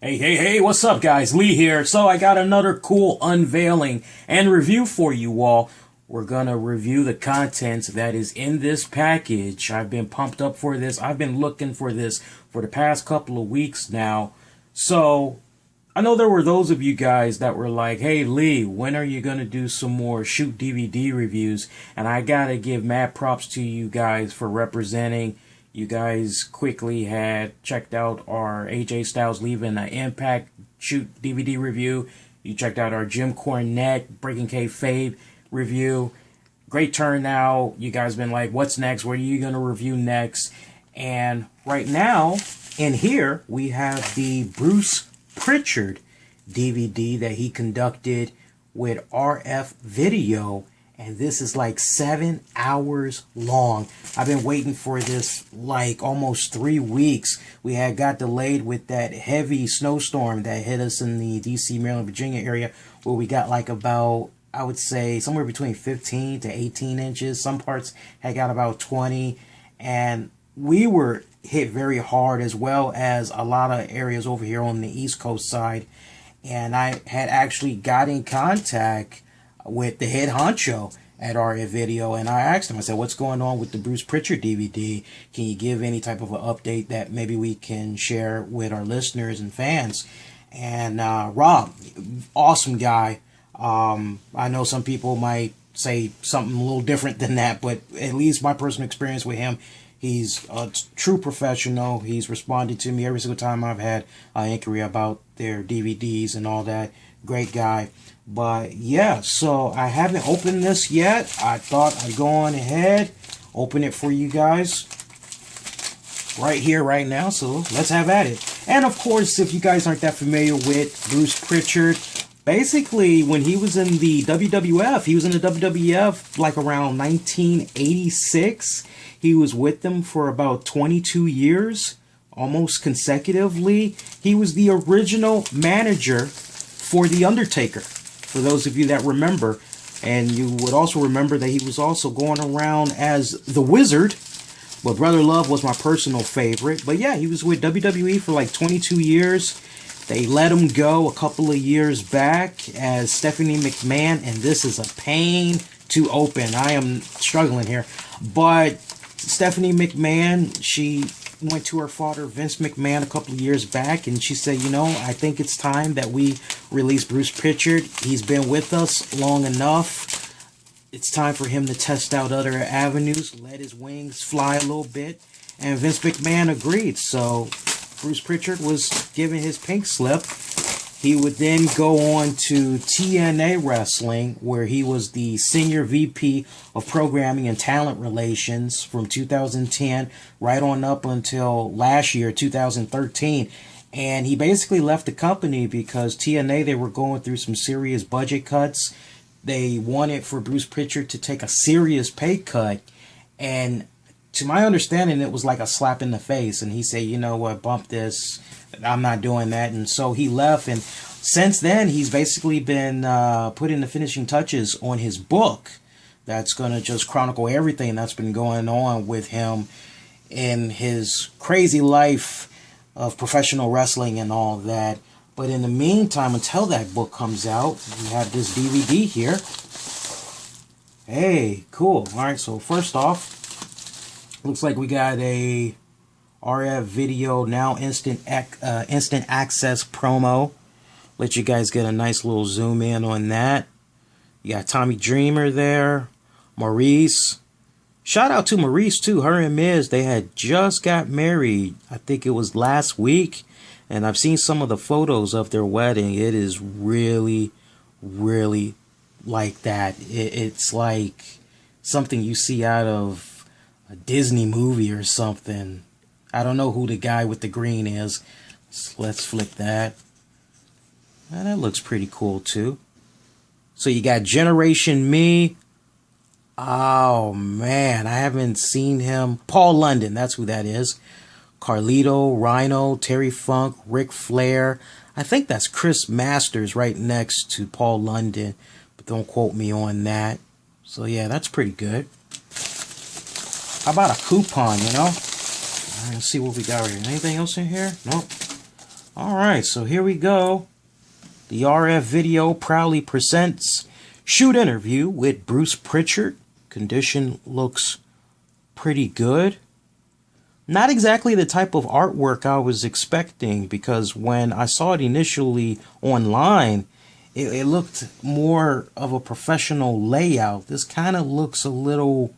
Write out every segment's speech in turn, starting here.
Hey, what's up, guys? Lee here. So I got another cool unveiling and review for you all. We're gonna review the contents that is in this package. I've been pumped up for this. I've been looking for this for the past couple of weeks now. So I know there were those of you guys that were like, hey Lee, when are you gonna do some more shoot DVD reviews? And I gotta give mad props to you guys for representing. You guys quickly had checked out our AJ Styles leaving an Impact shoot DVD review. You checked out our Jim Cornette Breaking Kayfabe review. Great turnout. You guys been like, what's next? What are you going to review next? And right now, in here, we have the Bruce Prichard DVD that he conducted with RF Video. And this is like 7 hours long. I've been waiting for this like almost 3 weeks. We had got delayed with that heavy snowstorm that hit us in the DC, Maryland, Virginia area, where we got like about, I would say, somewhere between 15 to 18 inches. Some parts had got about 20. And we were hit very hard, as well as a lot of areas over here on the East Coast side. And I had actually got in contact with the head honcho at RF Video, and I asked him, I said, what's going on with the Bruce Prichard DVD? Can you give any type of an update that maybe we can share with our listeners and fans? And Rob, awesome guy. I know some people might say something a little different than that, but at least my personal experience with him, he's a true professional. He's responded to me every single time I've had an inquiry about their DVDs and all that. Great guy. But yeah, so I haven't opened this yet. I thought I'd go on ahead, open it for you guys right here, right now. So let's have at it. And of course, if you guys aren't that familiar with Bruce Prichard, basically when he was in the WWF, he was in the WWF like around 1986. He was with them for about 22 years, almost consecutively. He was the original manager for The Undertaker, for those of you that remember. And you would also remember that he was also going around as the Wizard. But Brother Love was my personal favorite. But yeah, he was with WWE for like 22 years. They let him go a couple of years back as Stephanie McMahon. And this is a pain to open. I am struggling here. But Stephanie McMahon, she went to her father Vince McMahon a couple of years back, and she said, you know, I think it's time that we release Bruce Prichard. He's been with us long enough. It's time for him to test out other avenues, let his wings fly a little bit. And Vince McMahon agreed. So Bruce Prichard was given his pink slip. He would then go on to TNA Wrestling, where he was the Senior VP of Programming and Talent Relations from 2010 right on up until last year, 2013. And he basically left the company because TNA, they were going through some serious budget cuts. They wanted for Bruce Prichard to take a serious pay cut. And to my understanding, it was like a slap in the face. And he said, you know what, bump this. I'm not doing that. And so he left. And since then, he's basically been putting the finishing touches on his book that's going to just chronicle everything that's been going on with him in his crazy life of professional wrestling and all that. But in the meantime, until that book comes out, we have this DVD here. Hey, cool. All right, so first off, looks like we got a RF Video Now instant access promo. Let you guys get a nice little zoom in on that. You got Tommy Dreamer there, Maurice. Shout out to Maurice too. Her and Miz, they had just got married. I think it was last week. And I've seen some of the photos of their wedding. It is really, really like that. It's like something you see out of a Disney movie or something. I don't know who the guy with the green is. So let's flick that. And that looks pretty cool too. So you got Generation Me. Oh man, I haven't seen him. Paul London, that's who that is. Carlito, Rhino, Terry Funk, Ric Flair. I think that's Chris Masters right next to Paul London. But don't quote me on that. So yeah, that's pretty good. How about a coupon, you know? Let's see what we got here. Anything else in here? Nope. Alright, so here we go. The RF Video proudly presents shoot interview with Bruce Prichard. Condition looks pretty good. Not exactly the type of artwork I was expecting, because when I saw it initially online, it looked more of a professional layout. This kind of looks a little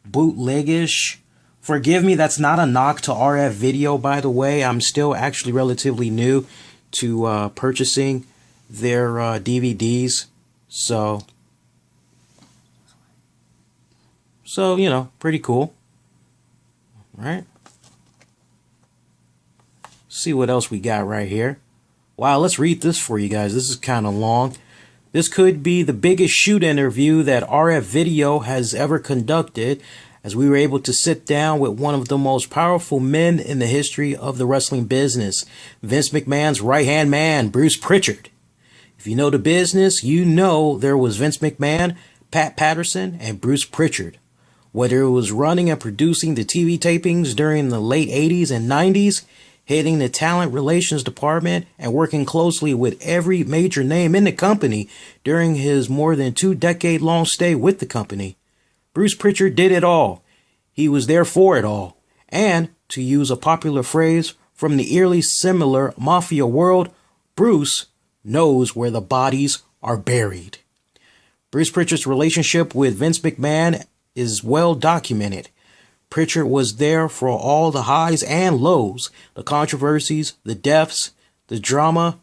bootleggish. Forgive me, that's not a knock to RF Video, by the way. I'm still actually relatively new to purchasing their DVDs. So, you know, pretty cool. All right. See what else we got right here. Wow, let's read this for you guys. This is kind of long. This could be the biggest shoot interview that RF Video has ever conducted, as we were able to sit down with one of the most powerful men in the history of the wrestling business, Vince McMahon's right-hand man, Bruce Prichard. If you know the business, you know there was Vince McMahon, Pat Patterson, and Bruce Prichard. Whether it was running and producing the TV tapings during the late 80s and 90s, heading the talent relations department, and working closely with every major name in the company during his more than 2-decade-long stay with the company, Bruce Prichard did it all. He was there for it all. And, to use a popular phrase from the eerily similar mafia world, Bruce knows where the bodies are buried. Bruce Prichard's relationship with Vince McMahon is well documented. Prichard was there for all the highs and lows, the controversies, the deaths, the drama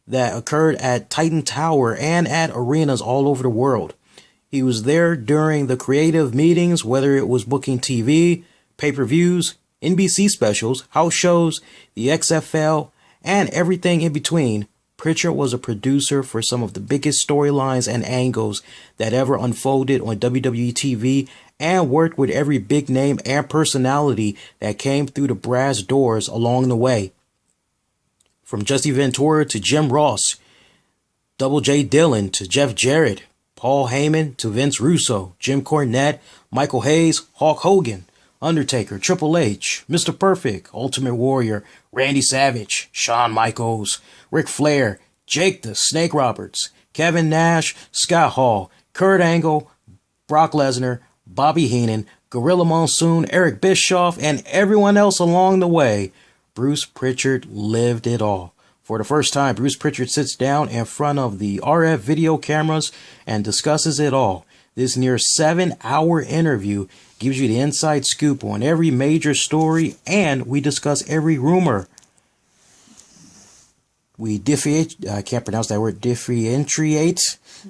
that occurred at Titan Tower and at arenas all over the world. He was there during the creative meetings, whether it was booking TV, pay-per-views, NBC specials, house shows, the XFL, and everything in between. Prichard was a producer for some of the biggest storylines and angles that ever unfolded on WWE TV, and worked with every big name and personality that came through the brass doors along the way. From Jesse Ventura to Jim Ross, Double J Dillon to Jeff Jarrett, Paul Heyman to Vince Russo, Jim Cornette, Michael Hayes, Hulk Hogan, Undertaker, Triple H, Mr. Perfect, Ultimate Warrior, Randy Savage, Shawn Michaels, Ric Flair, Jake the Snake Roberts, Kevin Nash, Scott Hall, Kurt Angle, Brock Lesnar, Bobby Heenan, Gorilla Monsoon, Eric Bischoff, and everyone else along the way. Bruce Prichard lived it all. For the first time, Bruce Prichard sits down in front of the RF Video cameras and discusses it all. This near 7-hour interview gives you the inside scoop on every major story, and we discuss every rumor. We differentiate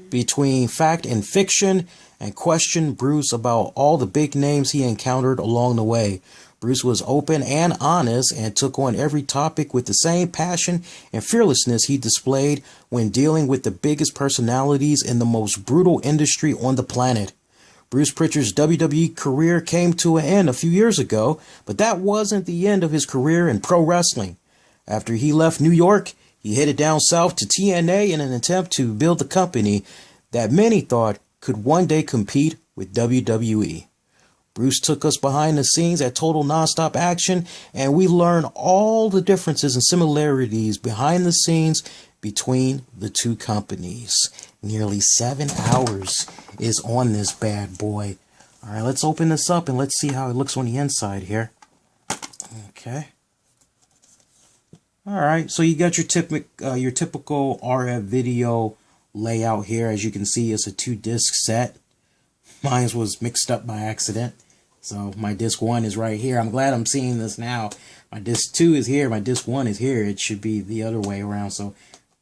between fact and fiction, and question Bruce about all the big names he encountered along the way. Bruce was open and honest and took on every topic with the same passion and fearlessness he displayed when dealing with the biggest personalities in the most brutal industry on the planet. Bruce Prichard's WWE career came to an end a few years ago, but that wasn't the end of his career in pro wrestling. After he left New York, he headed down south to TNA in an attempt to build a company that many thought could one day compete with WWE. Bruce took us behind the scenes at Total Nonstop Action, and we learned all the differences and similarities behind the scenes between the two companies. Nearly 7 hours is on this bad boy. All right, let's open this up and let's see how it looks on the inside here. Okay. All right, so you got your typical RF Video layout here. As you can see, it's a 2-disc set. Mine was mixed up by accident. So my disc 1 is right here. I'm glad I'm seeing this now. My disc 2 is here. My disc 1 is here. It should be the other way around. So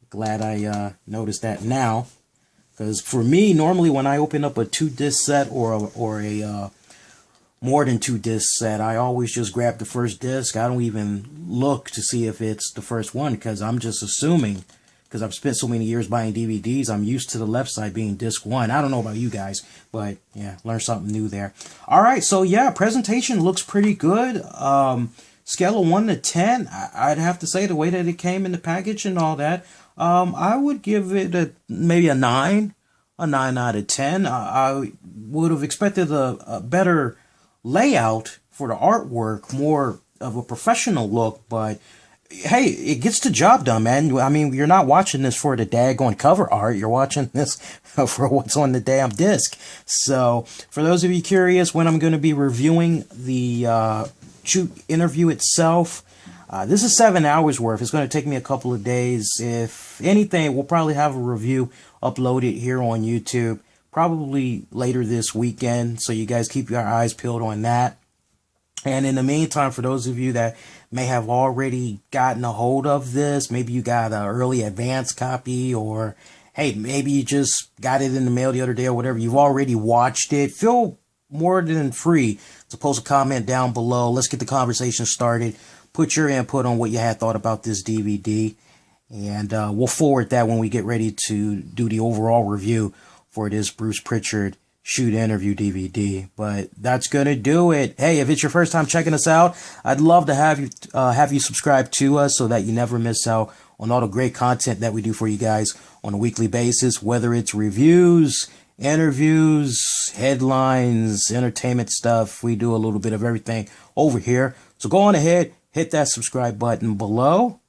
glad I noticed that now. Because for me, normally when I open up a 2-disc set or a more than 2-disc set, I always just grab the first disc. I don't even look to see if it's the first one, because I'm just assuming, because I've spent so many years buying DVDs, I'm used to the left side being disc 1. I don't know about you guys, but yeah, learn something new there. All right, so yeah, presentation looks pretty good. Scale of 1 to 10, I'd have to say, the way that it came in the package and all that, I would give it maybe a 9 out of 10. I would have expected a better layout for the artwork, more of a professional look, but hey, it gets the job done, man. I mean, you're not watching this for the daggone cover art. You're watching this for what's on the damn disc. So, for those of you curious when I'm going to be reviewing the shoot interview itself, this is 7 hours worth. It's going to take me a couple of days. If anything, we'll probably have a review uploaded here on YouTube, probably later this weekend. So you guys keep your eyes peeled on that. And in the meantime, for those of you that may have already gotten a hold of this, maybe you got an early advance copy, or hey, maybe you just got it in the mail the other day or whatever, you've already watched it, feel more than free to post a comment down below. Let's get the conversation started. Put your input on what you had thought about this DVD, and we'll forward that when we get ready to do the overall review for this Bruce Prichard shoot interview DVD. But that's gonna do it. Hey, if it's your first time checking us out, I'd love to have you subscribe to us so that you never miss out on all the great content that we do for you guys on a weekly basis, whether it's reviews, interviews, headlines, entertainment stuff. We do a little bit of everything over here. So go on ahead, hit that subscribe button below,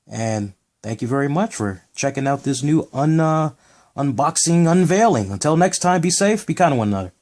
and thank you very much for checking out this new unboxing unveiling. Until next time, be safe, be kind to one another.